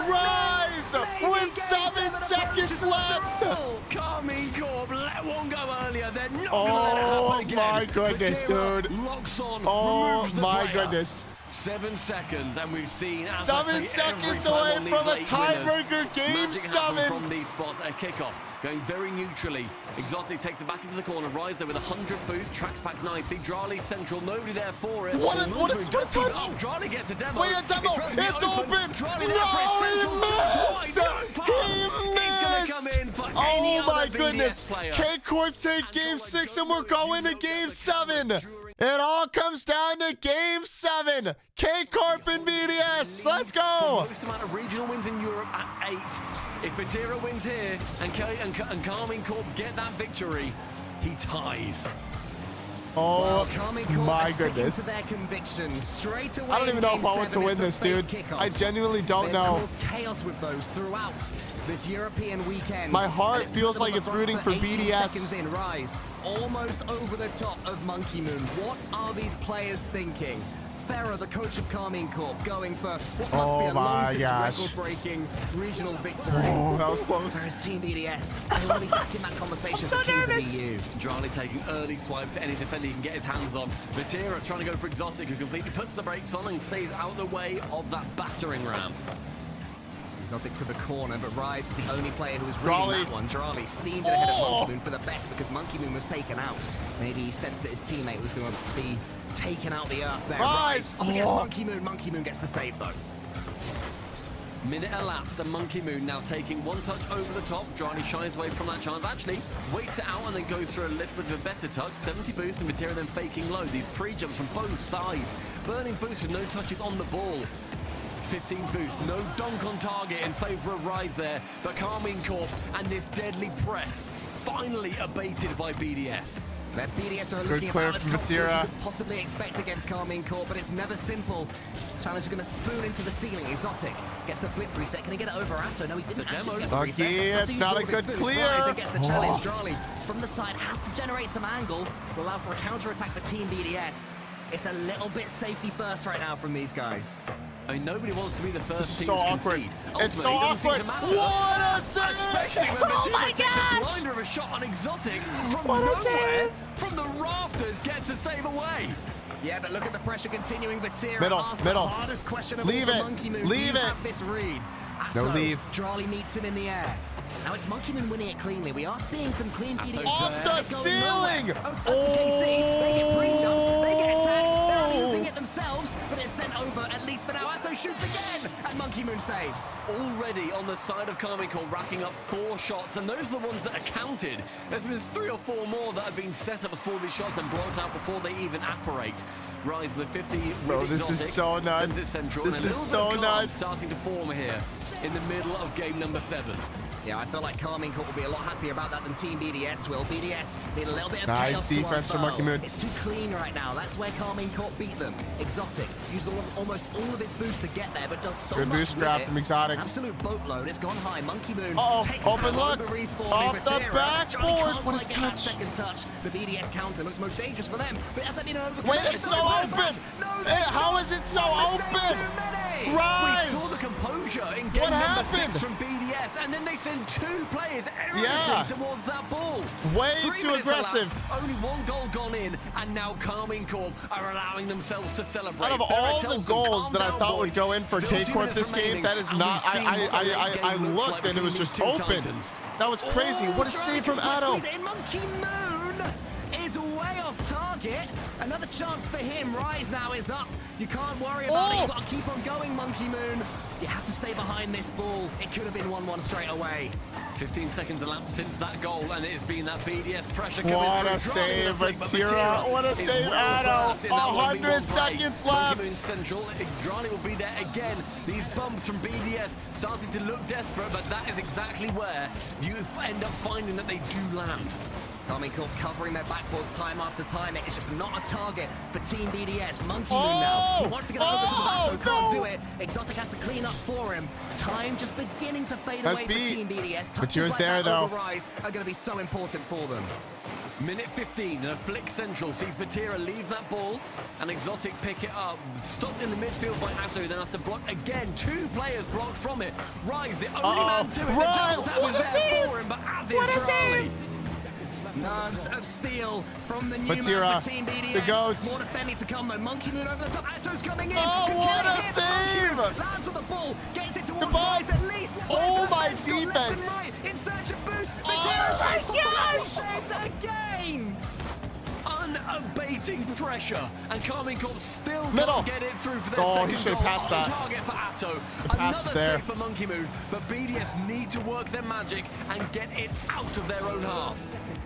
Rise with 7 seconds left. KARMINE CORP let one go earlier. They're not going to let it happen again. Oh my goodness, dude. Locks on. Oh my goodness. 7 seconds, and we've seen 7 seconds away from a tiebreaker game 7 from these spots at kickoff, going very neutrally. Exotic takes it back into the corner. Rise there with 100 boost, tracks back nicely. Drali central, nobody there for it. What a touch! Oh, Drali gets a demo. Wait, a demo! It's open! Drali No, he missed! He's gonna come in for any oh my other goodness! BDS player. K-CORP take game 6 and we're going to game 7. It all comes down to game 7. K-CORP and BDS. Let's go. Most amount of regional wins in Europe at 8. If VATIRA wins here and KARMINE CORP get that victory, he ties. Oh well, my goodness. To their convictions straight away. I don't even know if I want to win this, dude. I genuinely don't know. Caused chaos with those throughout this European weekend. My heart feels like it's rooting for BDS. Seconds in, Rise almost over the top of MONKEYMOON. What are these players thinking? Farah, the coach of KARMINE Corp, going for what must be a long record-breaking regional victory. Oh, that was close. Whereas Team BDS, they want to be back in that conversation for Kings of the EU. Drali taking early swipes at any defender he can get his hands on. VATIRA trying to go for Exotic, who completely puts the brakes on and stays out the way of that battering ram. Exotic to the corner, but Rise is the only player who was reading that one. Drali steamed ahead of MONKEYMOON for the best because MONKEYMOON was taken out. Maybe he sensed that his teammate was going to be taken out the earth there. Rise! Against MONKEYMOON. MONKEYMOON gets the save, though. Minute elapsed and MONKEYMOON now taking one touch over the top. Drali shies away from that chance. Actually, waits it out and then goes for a little bit of a better touch. 70 boost and VATIRA then faking low. These pre-jumps from both sides. Burning boost with no touches on the ball. 15 boost, no dunk on target in favor of Rise there, but KARMINE Corp and this deadly press finally abated by BDS. That BDS are looking about as comfortable as you could possibly expect against KARMINE Corp, but it's never simple. Challenge is going to spoon into the ceiling. Exotic gets the flip reset. Can he get it over Atto? No, he didn't actually get the reset. It's not a good clear. Rise gets the challenge. Drali from the side has to generate some angle. Will allow for a counter-attack for Team BDS. It's a little bit safety first right now from these guys. I mean, nobody wants to be the first team to concede. It's so awkward. What a save! Especially when VATIRA takes a blinder of a shot on Exotic from nowhere, from the rafters, gets a save away. Yeah, but look at the pressure continuing. VATIRA asked the hardest question of all for MONKEYMOON. Leave Do you have this read? No, leave. Drali meets him in the air. Now it's MONKEYMOON winning it cleanly. We are seeing some clean BDS. Off the ceiling! KC, they get pre-jumps, they get attacks, they're only hooping it themselves, but it's sent over, at least for now. Atto shoots again, and MONKEYMOON saves. Already on the side of KARMINE Corp, racking up 4 shots, and those are the ones that are counted. There's been 3 or 4 more that have been set up before these shots and blocked out before they even apparate. Rise with a 50 with this Exotic, is so nuts. Central, This is so nuts. Starting to form here in the middle of game number 7. Yeah, I feel like KARMINE Corp will be a lot happier about that than Team BDS will. BDS need a little bit of chaos to defense from MONKEYMOON. It's too clean right now. That's where KARMINE Corp beat them. Exotic used almost all of his boost to get there, but does so much boost grab from Exotic. Absolute boatload. It's gone high. MONKEYMOON takes open look. the respawn. Off the backboard. What is that second touch? The BDS counter looks most dangerous for them, but has that been overcome? Wait, it's so open. How is it so open? Rise! We saw the composure in game number 6 from BDS, and then they send 2 players erroneously towards that ball. Way too aggressive. Elapsed, only 1 goal gone in, and now KARMINE Corp are allowing themselves to celebrate. Out of all the goals that I thought would go in for K-CORP this game, that is not. I looked and it was just open. That was crazy. What a save from Atto. MONKEYMOON is way off target. Another chance for him. Rise now is up. You can't worry about it. You've got to keep on going, MONKEYMOON. You have to stay behind this ball. It could have been 1-1 straight away. 15 seconds elapsed since that goal, and it has been that BDS pressure coming through. What a save, VATIRA. What a save, Atto. 100 seconds left. MONKEYMOON Central. Drali will be there again. These bumps from BDS starting to look desperate, but that is exactly where you end up finding that they do land. KARMINE Corp covering their backboard time after time. It's just not a target for Team BDS. MONKEYMOON now. He wants to get over to the back, so can't do it. Exotic has to clean up for him. Time just beginning to fade away for Team BDS. Touches like that over Rise are going to be so important for them. Minute 15, and a flick Central sees VATIRA leave that ball, and Exotic pick it up. Stopped in the midfield by Atto, then has to block again. 2 players blocked from it. Rise, the only man to it. The double tap is there for him, but as is Drali. Nerves of steel from the new VATIRA, man for Team BDS. the goats. More defending to come though. MONKEYMOON over the top. Atto's coming in. What a save! Lands on the ball. Gets it towards Rise at least. Oh my defense. Left and right in search of boost. VATIRA shoots for saves again. Unabating pressure, and KARMINE Corp still can't get it through for their second he should goal. have passed that. Target for Atto. Another save for MONKEYMOON, but BDS need to work their magic and get it out of their own half.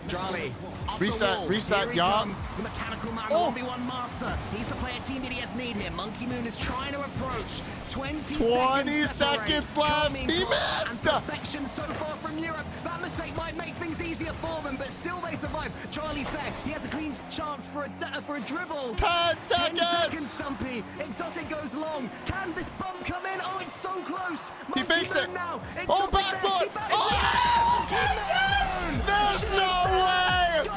Drali, reset, y'all. The mechanical man, the 1v1 master. He's the player Team BDS need here. MONKEYMOON is trying to approach. 20 seconds left. He missed. And perfection so far from Europe. That mistake might make things easier for them, but still they survive. Charlie's there. He has a clean chance for a for a dribble. 10 seconds. 10 seconds, Stumpy. Exotic goes long. Can this bump come in? Oh, it's so close. He fakes it. Now. Oh, backboard. Oh, there's no way.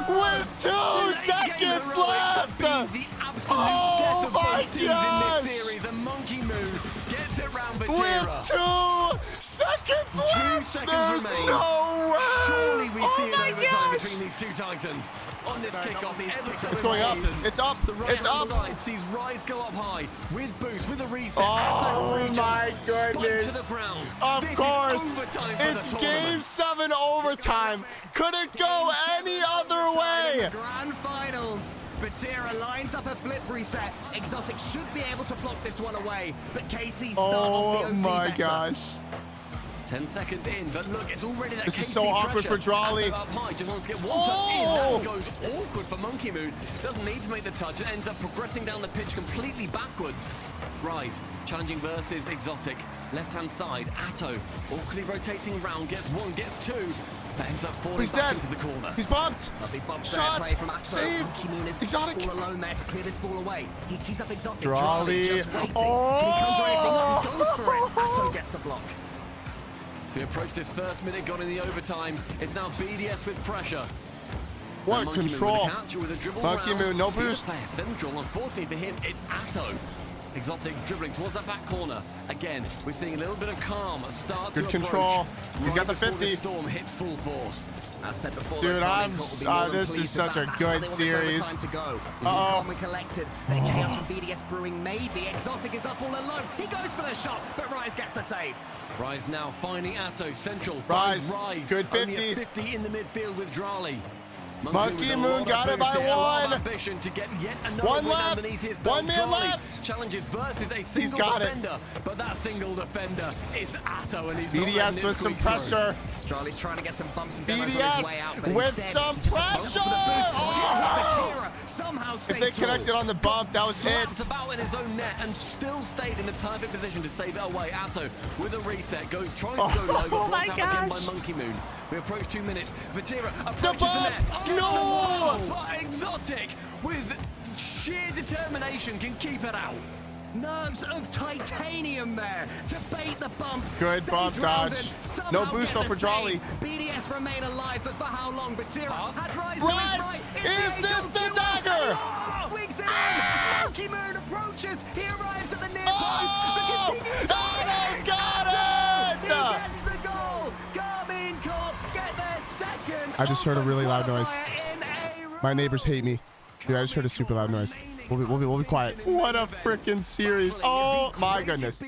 With 2 seconds left. The absolute death of both teams gosh. in this series, and MONKEYMOON gets it round With VATIRA. 2 seconds left. 2 seconds There's remain. no way. Surely we see an overtime gosh. between these two titans on this kickoff. It's going up. It's up. The right It's up. side sees Rise go up high with boost, with a reset. Oh my goodness. To the ground. Of This course. is overtime for It's the game tournament. 7 overtime. Could it go any other way? Grand Finals. VATIRA lines up a flip reset. Exotic should be able to block this one away, but KC start off the OT my better. gosh. 10 seconds in, but look, it's already that This is KC so awkward pressure. for Drawley. Up high, just wants to get one touch in. That goes awkward for MONKEYMOON. Doesn't need to make the touch. It ends up progressing down the pitch completely backwards. Rise, challenging versus Exotic. Left-hand side, Atto, awkwardly rotating round, gets 1, gets 2, but ends up falling He's back dead. into the corner. He's bumped. Lovely bump Shot. there, play from Atto. Save. MONKEYMOON is Exotic. all alone there to clear this ball away. He tees up Exotic. Drawley. Just waiting. Oh. He comes right in, goes for it. Atto gets the block. So we approach this first minute gone in the overtime. It's now BDS with pressure. What And MONKEYMOON control. with a catch, with a dribble MONKEYMOON, round. no See the boost. player central. Unfortunately for him, it's Atto. Exotic dribbling towards that back corner. Again, we're seeing a little bit of calm start to Good approach. control. He's got the Right before 50. Storm hits full force. As said before, Dude, the I'm Karmine Corp will be more than this is pleased such with a that. good That's how they want this series. overtime to go. Uh-oh. Karmine collected. Then chaos from BDS brewing. Maybe Exotic is up all alone. He goes for the shot, but Rise gets the save. Rise now finding Atto central. Rise. Rise. Good Only 50. a 50 in the midfield with Drawley. MONKEYMOON got it by 1. Ambition to get yet another One win left. underneath his 1 belt. man Drawley left. challenges versus a single got it. defender, but that single defender is Atto, and he's not letting BDS it with some squeak through. pressure. Charlie's trying to get some bumps and demos on his way out, BDS but with instead, some just a bump pressure. for the boost. Oh! VATIRA somehow If stays they tall. connected on the bump, that was Slaps it. about in his own net and still stayed in the perfect position to save it away. Atto with a reset tries to go low, but blocked out again by MONKEYMOon. We approach 2 minutes. VATIRA approaches the bump! net. No! But Exotic with sheer determination can keep it out. Nerves of titanium there to bait the bump. Good stay bump grounded, dodge. somehow No boost get though for the Drawley. save. BDS remain alive, but for how long? VATIRA Pass. has Rise. Rise! To his right. Is the this HO the duel? dagger? Oh, swings it in. MONKEYMOON approaches. He arrives at the near post. The continued Atto's got He it! gets the goal. KARMINE CORP get their second. I just heard a really loud noise. qualifier in a My neighbors hate me. Dude, I just heard a super loud noise. We'll be quiet. What a freaking series. Oh my goodness.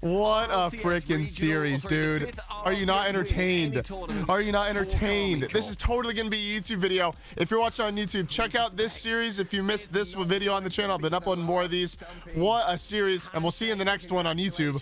What a freaking series, dude. Are you not entertained? Are you not entertained? This is totally going to be a YouTube video. If you're watching on YouTube, check out this series. If you missed this video on the channel, I've been uploading more of these. What a series. And we'll see you in the next one on YouTube.